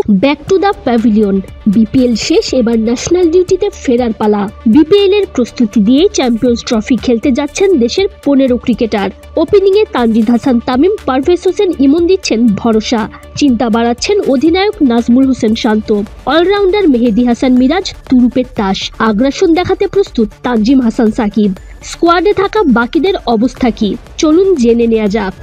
Back to the pavilion. BPL শেষ, এবার national ডিউটিতে ফেরার পালা। বিপিএল এর প্রস্তুতি দিয়ে চ্যাম্পিয়ন্স ট্রফি খেলতে যাচ্ছেন দেশের 15 ক্রিকেটার। ওপেনিংয়ে তানজিদ হাসান তামিম, পারভেজ হোসেন ইমন দিচ্ছেন ভরসা। চিন্তা বাড়াচ্ছেন অধিনায়ক নাজমুল হোসেন শান্ত। অলরাউন্ডার মেহেদী হাসান মিরাজ তুরুপের তাস। আগ্রাসন দেখাতে প্রস্তুত তানজিম হাসান সাকিব। স্কোয়াডে থাকা বাকিদের অবস্থা কি, চলুন জেনে নেওয়া যাক।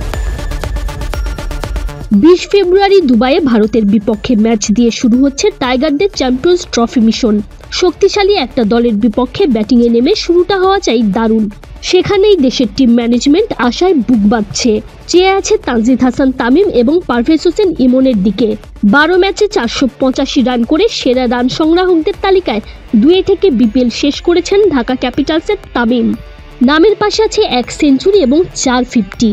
20 ফেব্রুয়ারি দুবাইয়ে ভারতের বিপক্ষে ম্যাচ দিয়ে শুরু হচ্ছে টাইগারদের চ্যাম্পিয়ন্স ট্রফি মিশন। শক্তিশালী একটা দলের বিপক্ষে ব্যাটিংয়ে নেমে শুরুটা হওয়া চাই দারুণ। সেখানেই দেশের টিম ম্যানেজমেন্ট আশায় বুক বাঁধছে। চেয়ে আছে তানজিদ হাসান তামিম এবং পারভেজ হোসেন ইমনের দিকে। 12 ম্যাচে 485 রান করে সেরা রান সংগ্রাহকদের তালিকায় 2 থেকে বিপিএল শেষ করেছেন ঢাকা ক্যাপিটালসের তামিম। নামের পাশে আছে 1 সেঞ্চুরি এবং 4 50।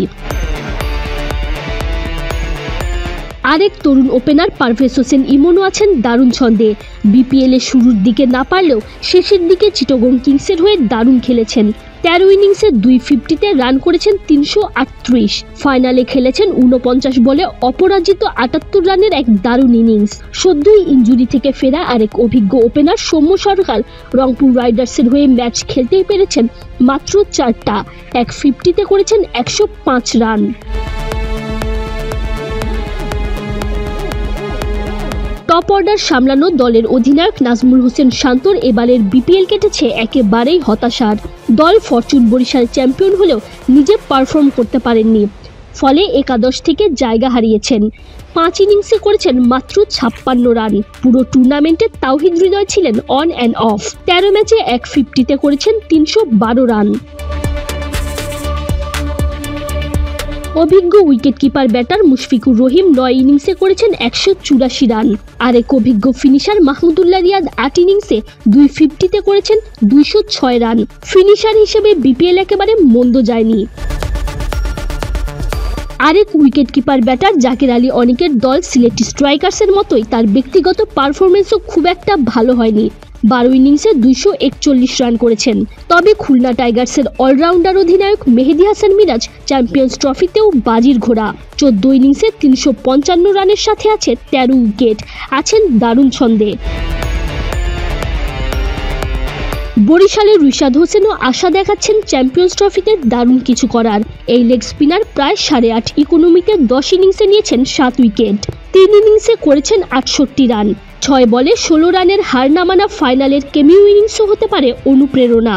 আরেক তরুণ ওপেনার পারভেজ হোসেন ইমনও আছেন দারুণ ছন্দে। বিপিএল এর শুরুর দিকে না পারলেও শেষের দিকে চিটাগং কিংসের হয়ে দারুণ খেলেছেন। 13 ইনিংসে 250-তে রান করেছেন 338। ফাইনালে খেলেছেন 49 বলে অপরাজিত 78 রানের এক দারুণ ইনিংস। সদ্যই ইনজুরি থেকে ফেরা আরেক অভিজ্ঞ ওপেনার সৌম্য সরকার রংপুর রাইডার্সের হয়ে ম্যাচ খেলতেই পেরেছেন মাত্র 4টা। 150-তে করেছেন 105 রান। টপ অর্ডার সামলানো দলের অধিনায়ক নাজমুল হোসেন শান্তর এবারের বিপিএল কেটেছে একেবারেই হতাশার। দল ফরচুন বরিশাল চ্যাম্পিয়ন হলেও নিজে পারফর্ম করতে পারেননি, ফলে একাদশ থেকে জায়গা হারিয়েছেন। 5 ইনিংসে করেছেন মাত্র 56 রান। পুরো টুর্নামেন্টে তাওহিদ হৃদয় ছিলেন অন অ্যান্ড অফ। 13 ম্যাচে 150-তে করেছেন 312 রান। অভিজ্ঞ উইকেটকিপার ব্যাটার মুশফিকুর রহিম 9 ইনিংসে করেছেন 184 রান। আরেক অভিজ্ঞ ফিনিশার মাহমুদুল্লাহ রিয়াদ 8 ইনিংসে 250-তে করেছেন 206 রান। ফিনিশার হিসেবে বিপিএল একেবারে মন্দ যায়নি। আরেক উইকেটকিপার ব্যাটার জাকের আলী অনিকের দল সিলেটি স্ট্রাইকার্সের মতোই তার ব্যক্তিগত পারফরমেন্সও খুব একটা ভালো হয়নি। 12 ইনিংসে 241 রান করেছেন। তবে খুলনা টাইগার্সের অলরাউন্ডার অধিনায়ক মেহেদী হাসান মিরাজ চ্যাম্পিয়ন্স ট্রফিতেও বাজির ঘোড়া। 14 ইনিংসে 355 রানের সাথে আছে 13 উইকেট। আছেন দারুণ ছন্দে। বরিশালের রিশাদ হোসেনও আশা দেখাচ্ছেন চ্যাম্পিয়ন্স ট্রফিতে দারুণ কিছু করার। এই লেগ স্পিনার প্রায় 8.5 ইকোনমিতে 10 ইনিংসে নিয়েছেন 7 উইকেট। 3 ইনিংসে করেছেন 68 রান। 6 বলে 16 রানের হার না মানা ফাইনালের কেমিও ইনিংসও হতে পারে অনুপ্রেরণা।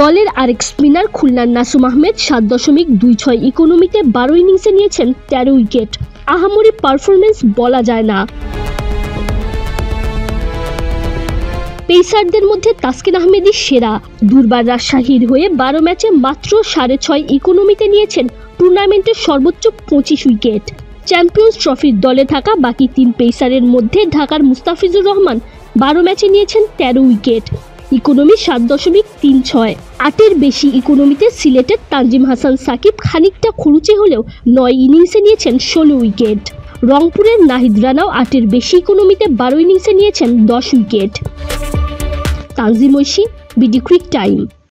দলের আরেক স্পিনার খুলনার নাসুম আহমেদ 7.26 ইকোনমিতে 12 ইনিংসে নিয়েছেন 13 উইকেট। আহামরি পারফরমেন্স বলা যায় না। পেসারদের মধ্যে তাসকিন আহমেদই সেরা। দুর্বার রাজশাহীর হয়ে 12 ম্যাচে মাত্র 6.5 ইকোনমিতে নিয়েছেন টুর্নামেন্টের সর্বোচ্চ 25 উইকেট। চ্যাম্পিয়ন্স ট্রফির দলে থাকা বাকি 3 পেসারের মধ্যে ঢাকার মুস্তাফিজুর রহমান 12 ম্যাচে নিয়েছেন 13 উইকেট। ইকোনমি 7.36। 8-এর বেশি ইকোনমিতে সিলেটের তানজিম হাসান সাকিব খানিকটা খরুচে হলেও 9 ইনিংসে নিয়েছেন 16 উইকেট। রংপুরের নাহিদ রানাও 8-এর বেশি ইকোনমিতে 12 ইনিংসে নিয়েছেন 10 wicket. Tanjim Oishi, BD Cric time.